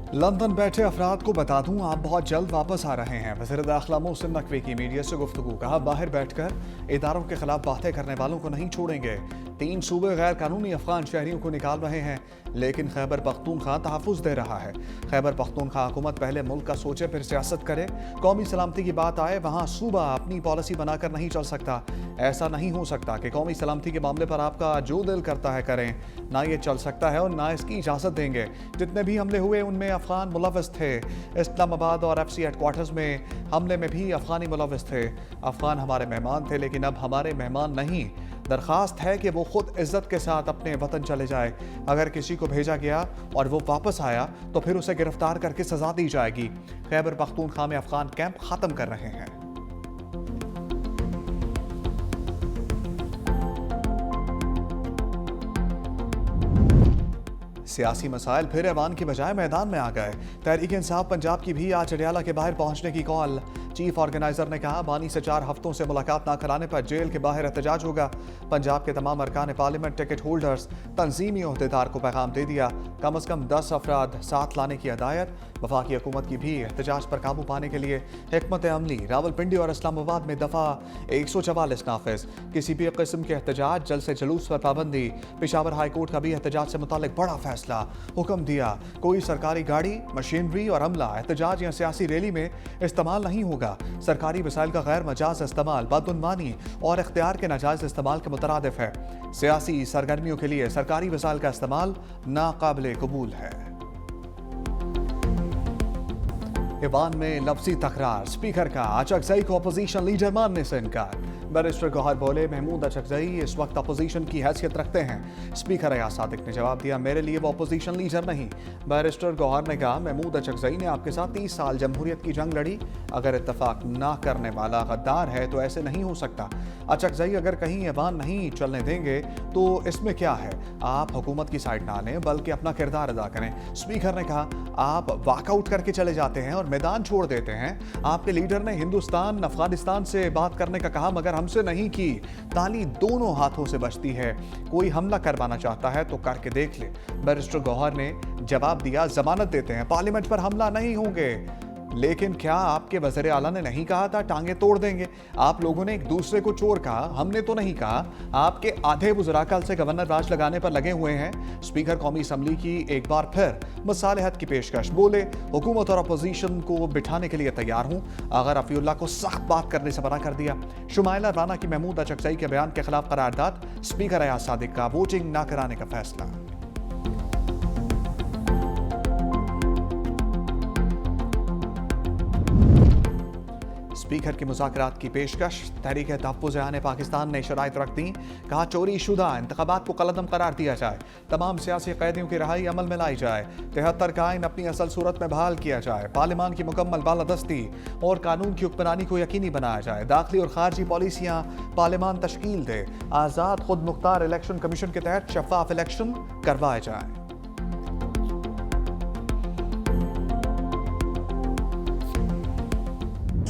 London बैठे अफराद को बता दूं आप बहुत जल्द वापस आ रहे हैं। वज़ीर दाखिला मोहसिन नकवी की मीडिया से गुफ्तगू। कहा, बाहर बैठकर इदारों के खिलाफ बातें करने वालों को नहीं छोड़ेंगे। 3 सूबे गैर कानूनी अफगान शहरियों को निकाल रहे हैं, लेकिन खैबर पख्तूनख्वा तहफ़्फ़ुज़ दे रहा है। खैबर पख्तूनख्वा हुकूमत पहले मुल्क का सोचे फिर सियासत करे। कौमी सलामती की बात आए, वहाँ सूबा अपनी पॉलिसी बनाकर नहीं चल सकता। ऐसा नहीं हो सकता कि कौमी सलामती के मामले पर आपका जो दिल करता है करें। ना ये चल सकता है और ना इसकी इजाज़त देंगे। जितने भी हमले हुए उनमें अफगान मुलव्वस थे। इस्लामाबाद और FC हेडक्वार्टर्स में हमले में भी अफगानी मुलव्वस थे। अफगान हमारे मेहमान थे, लेकिन अब हमारे मेहमान नहीं। दरख्वास्त है कि वो खुद इज्जत के साथ अपने वतन चले जाए। अगर किसी को भेजा गया और वो वापस आया तो फिर उसे गिरफ्तार करके सजा दी जाएगी। खैबर पख्तूनख्वा में अफगान कैंप खत्म कर रहे हैं। सियासी मसाइल फिर ऐवान की बजाय मैदान में आ गए। तहरीक इंसाफ पंजाब की भी आज अडयाला के बाहर पहुंचने की कॉल। चीफ ऑर्गेनाइजर ने कहा, बानी से 4 हफ्तों से मुलाकात ना कराने पर जेल के बाहर एहतजाज होगा। पंजाब के तमाम अरकान पार्लियामेंट टिकट होल्डर्स तंजीमी ओहदेदार को पैगाम दे दिया। कम अज़ कम 10 अफराद साथ लाने की हदायत। वफाकी हुकूमत की भी एहतजाज पर काबू पाने के लिए हिकमत अमली। रावलपिंडी और इस्लामाबाद में दफ़ा 144 नाफिज। किसी भी किस्म के एहतजाज, जल से जुलूस पर पाबंदी। पेशावर हाई कोर्ट का भी एहतजाज से मुतालिक बड़ा फैसला। हुक्म दिया, कोई सरकारी गाड़ी, मशीनरी और अमला एहतजाज या सियासी रैली में इस्तेमाल नहीं होगा। सरकारी वसाइल का गैर मजाज इस्तेमाल बदउनवानी और इख्तियार के नाजायज इस्तेमाल के मुतरादिफ है। सियासी सरगर्मियों के लिए सरकारी वसाइल का इस्तेमाल नाकाबिले कबूल है। ईवान में लफ्जी तकरार। स्पीकर का अचकजई को अपोजिशन लीडर मानने से इनकार। बैरिस्टर गौहर बोले, महमूद अचकजई इस वक्त अपोजिशन की हैसियत रखते हैं। स्पीकर अयाज सादिक ने जवाब दिया, मेरे लिए वो अपोजिशन लीडर नहीं। बैरिस्टर गौहर ने कहा, महमूद अचकजई ने आपके साथ 30 साल जमहूरियत की जंग लड़ी। अगर इत्तफाक ना करने वाला गद्दार है तो ऐसे नहीं हो सकता। अचकजई अगर कहीं ईवान नहीं चलने देंगे तो इसमें क्या है। आप हुकूमत की साइड ना लें बल्कि अपना किरदार अदा करें। स्पीकर ने कहा, आप वॉकआउट करके चले जाते हैं और मैदान छोड़ देते हैं। आपके लीडर ने हिंदुस्तान अफगानिस्तान से बात करने का कहा, मगर हमसे नहीं की। ताली दोनों हाथों से बजती है। कोई हमला करवाना चाहता है तो करके देख ले। बैरिस्टर गौहर ने जवाब दिया, जमानत देते हैं, पार्लियामेंट पर हमला नहीं होंगे। लेकिन क्या आपके वज़ीर आला ने नहीं कहा था टांगे तोड़ देंगे? आप लोगों ने एक दूसरे को चोर कहा, हमने तो नहीं कहा। आपके आधे वज़रा कल से गवर्नर राज लगाने पर लगे हुए हैं। स्पीकर कौमी असम्बली की एक बार फिर मुसालहत की पेशकश। बोले, हुकूमत और अपोजिशन को बिठाने के लिए तैयार हूं। अगर अफीउल्लाह को सख्त बात करने से मना कर दिया। शुमाइला राना की महमूद अचकजई के बयान के खिलाफ करारदाद। स्पीकर अयाज सादिक का वोटिंग ना कराने का फैसला। स्पीकर की मुज़ाकरात की पेशकश। तहरीक तहफ़्फ़ुज़ ने पाकिस्तान ने शराइत रख दी। कहा, चोरी शुदा इंतख़ाबात को कलअदम करार दिया जाए। तमाम सियासी कैदियों की रहाई अमल में लाई जाए। 73 का आइन अपनी असल सूरत में बहाल किया जाए। पार्लियामान की मुकम्मल बालादस्ती और कानून की हुक्मरानी को यकीनी बनाया जाए। दाखिली और खारजी पॉलिसियाँ पार्लियामान तश्कील दे। आज़ाद खुद मुख्तार इलेक्शन कमीशन के तहत शफाफ इलेक्शन करवाए जाए।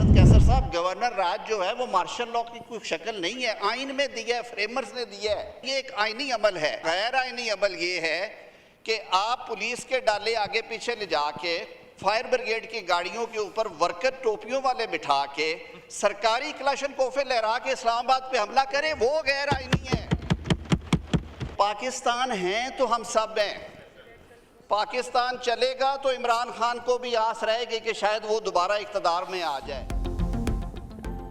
कैसर साहब, गवर्नर राज जो है वो मार्शल लॉ की कोई शक्ल नहीं है। आइन में दिया है, फ्रेमर्स ने दिया है। ये एक आइनी अमल है। गैर आइनी अमल ये है कि आप पुलिस के डाले आगे पीछे ले जाके फायर ब्रिगेड की गाड़ियों के ऊपर वर्कर टोपियों वाले बिठा के सरकारी क्लाशन कोफे लहरा के इस्लामाबाद पे हमला करें, वो गैर आइनी है। पाकिस्तान है तो हम सब हैं। पाकिस्तान चलेगा तो इमरान खान को भी आस रहेगी कि शायद वो दोबारा इक़्तिदार में आ जाए।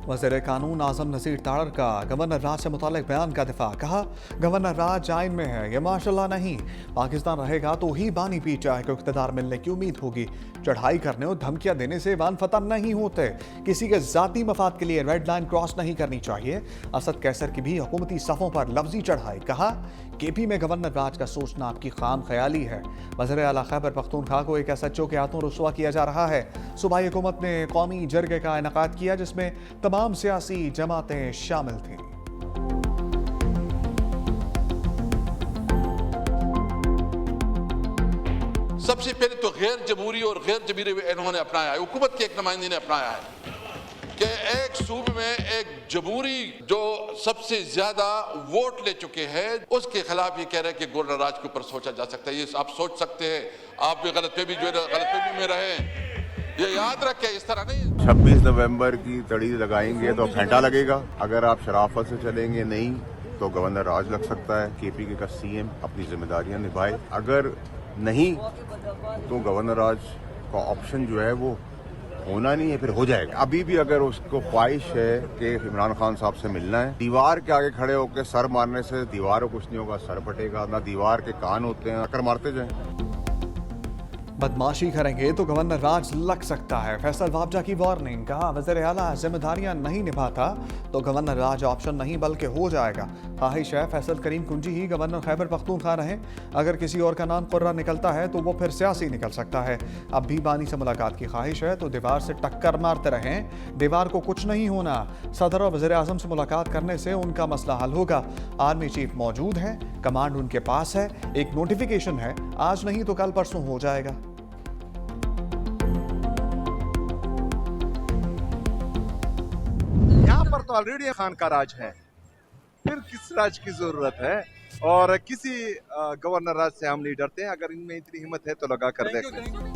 वज़ीर कानून आज़म नज़ीर तारड़ का गवर्नर राज से मुतालिक बयान का दिफा। कहा, गवर्नर राज आइन में है, ये माशाल्लाह नहीं। पाकिस्तान रहेगा तो ही बानी पीठ चाहे को इक़्तिदार मिलने की उम्मीद होगी। चढ़ाई करने और धमकियां देने से ईवान फतह नहीं होते। किसी के ज़ाती मफाद के लिए रेड लाइन क्रॉस नहीं करनी चाहिए। असद कैसर की भी हुकूमती सफ़ों पर लफ्जी चढ़ाई। कहा, KP में गवर्नर राज का सोचना आपकी खाम ख्याली है। वज़ीर आला खैबर पख्तूनख्वा को एक SHO के हाथों रुसवा किया जा रहा है। सूबाई हुकूमत ने कौमी जरगे का इनेकाद किया जिसमें तमाम सियासी जमातें शामिल थीं। सबसे पहले तो गैर जमहूरी और गैर जमीरे इन्होंने अपनाया है, हुकूमत के एक नुमाइंदे ने अपनाया है। कि एक सूबे में एक जमहूरी जो सबसे ज्यादा वोट ले चुके हैं उसके खिलाफ ये कह रहे हैं कि गवर्नर राज के ऊपर सोचा जा सकता है। ये आप सोच सकते हैं, आप भी गलतफहमी जो है गलतफहमी में रहे, ये याद रखें, इस तरह नहीं। 26 नवंबर की तड़ी लगाएंगे तो घंटा लगेगा। अगर आप शराफत से चलेंगे नहीं तो गवर्नर राज लग सकता है। केपी का सीएम अपनी जिम्मेदारियां निभाए, अगर नहीं तो गवर्नर राज का ऑप्शन जो है वो होना नहीं है, फिर हो जाएगा। अभी भी अगर उसको ख्वाहिश है कि इमरान खान साहब से मिलना है, दीवार के आगे खड़े होकर सर मारने से दीवार को कुछ नहीं होगा, सर फटेगा। ना दीवार के कान होते हैं, अकर मारते जाएं। बदमाशी करेंगे तो गवर्नर राज लग सकता है। फैसल वाबजा की वार्निंग, कहा वज़ीर आला जिम्मेदारियां नहीं निभाता तो गवर्नर राज ऑप्शन नहीं बल्कि हो जाएगा। ख्वाहिश है फैसल करीम कुंजी ही गवर्नर खैबर पख्तूनख्वा रहे। अगर किसी और का नाम कुर्रा निकलता है तो वो फिर सियासी निकल सकता है। अब भी बानी से मुलाकात की ख्वाहिश है तो दीवार से टक्कर मारते रहें, दीवार को कुछ नहीं होना। सदर और वज़ीर आज़म से मुलाकात करने से उनका मसला हल होगा। आर्मी चीफ मौजूद है, कमांड उनके पास है, एक नोटिफिकेशन है, आज नहीं तो कल परसों हो जाएगा। यहाँ पर तो ऑलरेडी खान का राज है, फिर किस राज की जरूरत है? और किसी गवर्नर राज से हम नहीं डरते हैं। अगर इनमें इतनी हिम्मत है तो लगा कर देखें।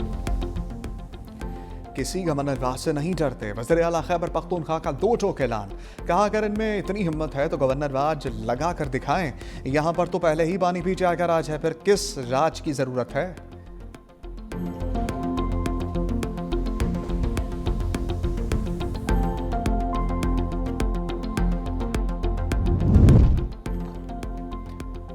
किसी गवर्नर राज से नहीं डरते, वज़ीर आला खैबर पख्तूनख्वा का दो टोक ऐलान। कहा अगर इनमें इतनी हिम्मत है तो गवर्नर राज लगा कर दिखाएं। यहाँ पर तो पहले ही बानी पीटीआई का राज है, फिर किस राज की जरूरत है?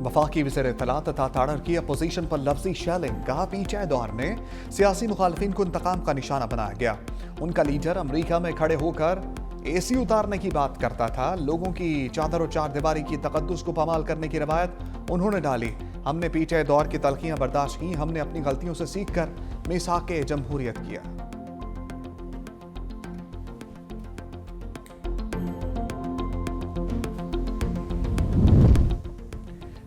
वफाकी वज़ीर इत्तला तथा ताड़र की अपोजिशन पर लफ्जी शेलिंग, कहा पीटीआई दौर में सियासी मुखालफिन को इंतकाम का निशाना बनाया गया। उनका लीडर अमरीका में खड़े होकर एसी उतारने की बात करता था। लोगों की चादर और चार दीवारी की तकद्दुस को पामाल करने की रवायत उन्होंने डाली। हमने पीटीआई दौर की तलखियां बर्दाश्त की, हमने अपनी गलतियों से सीखकर मिसाके जमहूरियत किया।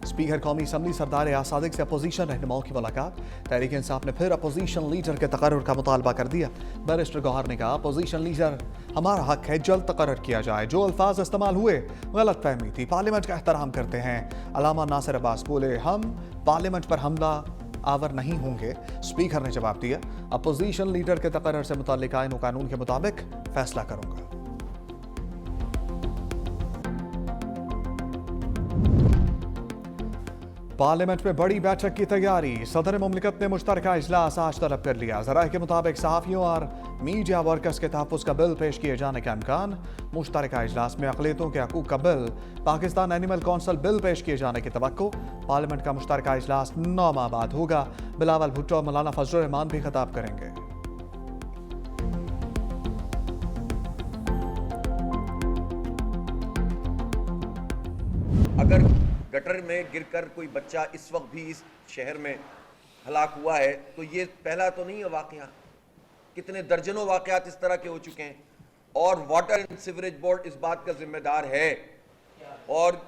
स्पीकर कौमी असम्बली सरदार आसादिक से अपोजिशन रहनुमाओं की मुलाकात। तहरीक इंसाफ ने फिर अपोजिशन लीडर के तकर्रुर का मुतालबा कर दिया। बैरिस्टर गौहर ने कहा अपोजिशन लीडर हमारा हक है, जल्द तकर्रुर किया जाए। जो अल्फाज इस्तेमाल हुए गलत फहमी थी, पार्लियामेंट का एहतराम करते हैं। अलामा नासिर अब्बास बोले हम पार्लियामेंट पर हमला आवर नहीं होंगे। स्पीकर ने जवाब दिया अपोजिशन लीडर के तकर्रुर से मुताल्लिक आईन व कानून के मुताबिक फैसला करूंगा। पार्लियामेंट में बड़ी बैठक की तैयारी। सदर मुमलिकत ने मुश्तरका इजलास आज तलब कर लिया। ज़राए के मुताबिक सहाफ़ियों और मीडिया वर्कर्स के तहफ़्फ़ुज़ का बिल पेश किए जाने का इम्कान। मुश्तरका इजलास में अक़लियतों के हकूक़ का बिल, पाकिस्तान एनिमल कौंसल बिल पेश किए जाने की तवक्को। पार्लियामेंट का मुश्तरका इजलास 9 माह बाद होगा। बिलावल भुट्टो और मौलाना फजलुर रहमान भी खिताब करेंगे। अगर गटर में गिरकर कोई बच्चा इस वक्त भी इस शहर में हलाक हुआ है तो ये पहला तो नहीं है वाक़या, कितने दर्जनों वाक़यात इस तरह के हो चुके हैं। और वाटर एंड सीवरेज बोर्ड इस बात का जिम्मेदार है। और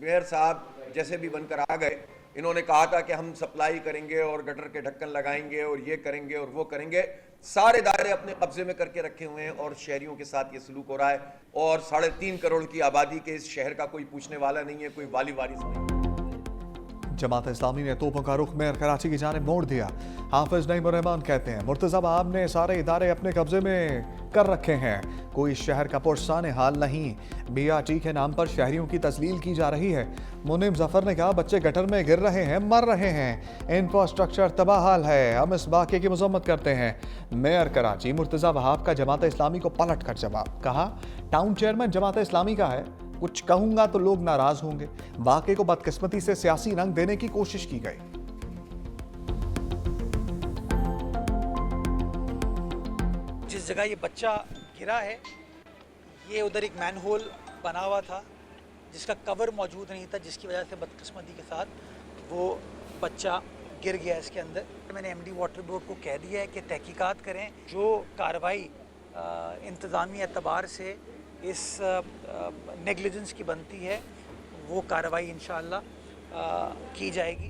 मेयर साहब जैसे भी बनकर आ गए, इन्होंने कहा था कि हम सप्लाई करेंगे और गटर के ढक्कन लगाएंगे और ये करेंगे और वो करेंगे। सारे दायरे अपने कब्जे में करके रखे हुए हैं और शहरियों के साथ ये सलूक हो रहा है। और 3.5 करोड़ की आबादी के इस शहर का कोई पूछने वाला नहीं है, कोई वाली वारिस नहीं। जमात इस्लामी ने तोपों का रुख मेयर कराची की जानिब मोड़ दिया। हाफिज नईम रहमान कहते हैं मुर्तज़ा बाब ने सारे इदारे अपने कब्जे में कर रखे हैं, कोई शहर का पुरसाने हाल नहीं। BRT के नाम पर शहरियों की तस्लील की जा रही है। मुनीम जफर ने कहा बच्चे गटर में गिर रहे हैं, मर रहे हैं, इंफ्रास्ट्रक्चर तबाह हाल है, हम इस वाक़े की मज़म्मत करते हैं। मेयर कराची मुर्तज़ा वहाब का जमात इस्लामी को पलट कर जवाब, कहा टाउन चेयरमैन जमात इस्लामी का है, कुछ कहूंगा तो लोग नाराज होंगे। वाक़े को बदकिस्मती से सियासी रंग देने की कोशिश की गई। जिस जगह ये बच्चा गिरा है, ये उधर एक मैनहोल बना हुआ था जिसका कवर मौजूद नहीं था, जिसकी वजह से बदकिस्मती के साथ वो बच्चा गिर गया इसके अंदर। मैंने MD वाटर बोर्ड को कह दिया है कि तहकीकात करें, जो कार्रवाई इंतज़ामी एतबार से इस नेगलिजेंस की बनती है वो कार्रवाई इंशाअल्लाह की जाएगी।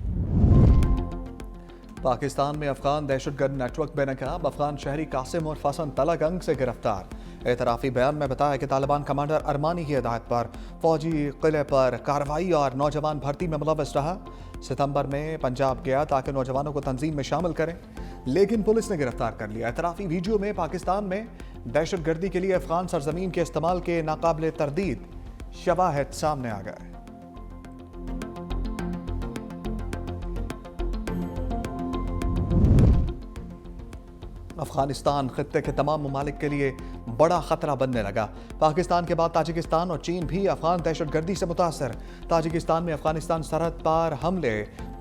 पाकिस्तान में अफगान दहशतगर्द नेटवर्क बेनकाब अफगान शहरी कासिम और फसन तलगंग से गिरफ्तार। एतराफ़ी बयान में बताया कि तालिबान कमांडर अरमानी की हिदायत पर फौजी किले पर कार्रवाई और नौजवान भर्ती में मुलव्वस रहा। सितंबर में पंजाब गया ताकि नौजवानों को तंजीम में शामिल करें, लेकिन पुलिस ने गिरफ्तार कर लिया। एतराफ़ी वीडियो में पाकिस्तान में दहशतगर्दी के लिए अफगान सरजमीन के इस्तेमाल के नाकाबिले तरदीद शवाहिद सामने आ गए। अफगानिस्तान खित्ते के तमाम ममालिक के लिए बड़ा खतरा बनने लगा। पाकिस्तान के बाद ताजिकिस्तान और चीन भी अफगान दहशतगर्दी से मुतासर। ताजिकिस्तान में अफगानिस्तान सरहद पार हमले,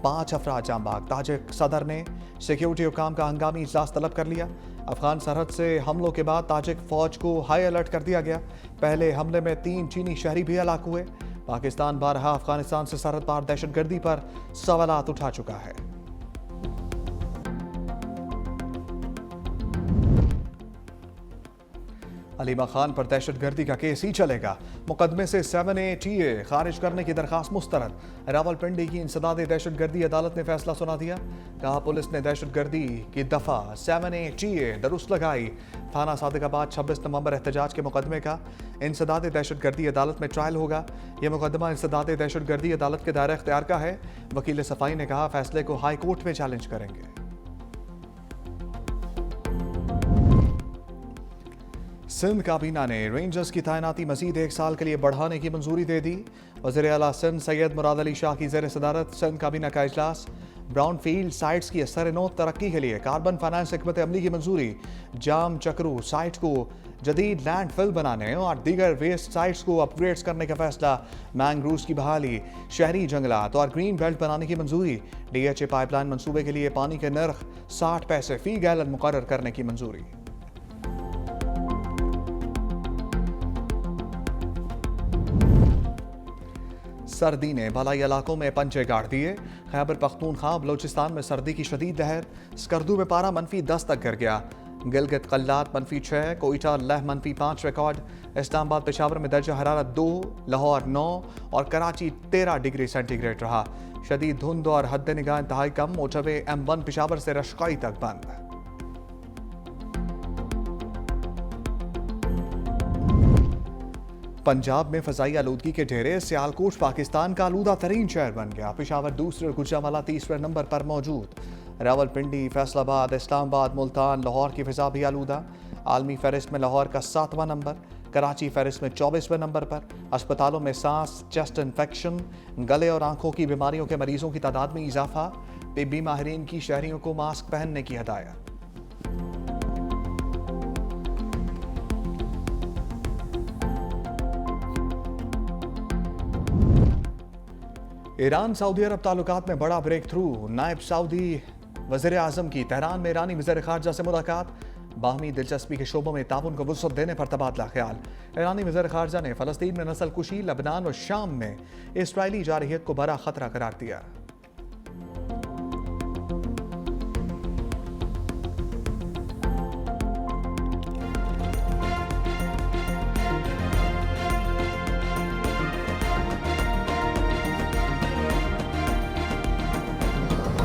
5 अफराद जाँ बाग। ताजिक सदर ने सिक्योरिटी हुकाम का हंगामी इजलास तलब कर लिया। अफगान सरहद से हमलों के बाद ताजिक फौज को हाई अलर्ट कर दिया गया। पहले हमले में 3 चीनी शहरी भी हलाक हुए। पाकिस्तान बारहा अफगानिस्तान से सरहद पार दहशतगर्दी पर सवालात उठा चुका है। अलीमा खान पर दहशतगर्दी का केस ही चलेगा। मुकदमे से 7A TA खारिज करने की दरखास्त मुस्तरद। रावलपिंडी की इंसदाद दहशतगर्दी अदालत ने फैसला सुना दिया। कहा पुलिस ने दहशतगर्दी की दफा 7A TA दुरुस्त लगाई। थाना सादिकाबाद 26 नवंबर एहतजाज के मुकदमे का इंसदाद दहशतगर्दी अदालत में ट्रायल होगा। यह मुकदमा इंसदाद दहशतगर्दी अदालत के दायरे इख्तियार का है। वकील सफाई ने कहा फैसले को हाई कोर्ट में चैलेंज करेंगे। सिंध काबीना ने रेंजर्स की तैनाती मजीद 1 साल के लिए बढ़ाने की मंजूरी दे दी। वज़ीर आला सिंध सैयद मुराद अली शाह की ज़ेर सदारत सिंध काबीना का इजलास। ब्राउन फील्ड साइट्स की असर-ए-नौ तरक्की के लिए कार्बन फाइनेंस हिकमत अमली की मंजूरी। जाम चक्रू साइट को जदीद लैंड फिल बनाने और दीगर वेस्ट साइट्स को अपग्रेड्स करने का फैसला। मैंग्रोव्स की बहाली, शहरी जंगलात और ग्रीन बेल्ट बनाने की मंजूरी। DHA पाइपलाइन मंसूबे के लिए पानी के नर्ख 60 पैसे फी गैलन मुकर्रर करने की मंजूरी। सर्दी ने बालाई इलाकों में पंचे गाड़ दिए। खैबर पख्तूनख्वा बलोचिस्तान में सर्दी की शदीद लहर। स्कर्दू में पारा -10 तक गिर गया। गिलगित कल्लात -6, कोयटा लह -5 रिकॉर्ड। इस्लामाबाद पेशावर में दर्जा हरारत 2, लाहौर 9 और कराची 13 डिग्री सेंटीग्रेड रहा। शदीद धुंध और हद निगाह इंतहाई कम। मोटरवे M1 पेशावर से रशकाई तक बंद। पंजाब में फजाई आलूदगी के ढेरे। सियालकोट पाकिस्तान का आलूदा तरीन शहर बन गया। पेशावर दूसरे और गुजरांवाला तीसरे नंबर पर मौजूद। रावलपिंडी, फैसलाबाद, इस्लामाबाद, मुल्तान, लाहौर की फिजा भी आलूदा। आलमी फहरिस्त में लाहौर का 7वां नंबर। कराची फहरिस्त में 24वें नंबर पर। अस्पतालों में सांस, चेस्ट इन्फेक्शन, गले और आंखों की बीमारियों के मरीजों की तादाद में इजाफा। तिब्बी माहिरीन की शहरियों को मास्क पहनने की हदायत। ईरान सऊदी अरब ताल्लुकात में बड़ा ब्रेक थ्रू। नायब सऊदी वज़ीर आज़म की तेहरान में ईरानी वज़ीर ख़ारजा से मुलाकात। बाहमी दिलचस्पी के शोबों में ताउन को वुसअत देने पर तबादला ख्याल। ईरानी वज़ीर ख़ारजा ने फ़लस्तीन में नस्ल कुशी, लबनान और शाम में इसराइली जारहियत को बड़ा खतरा करार दिया।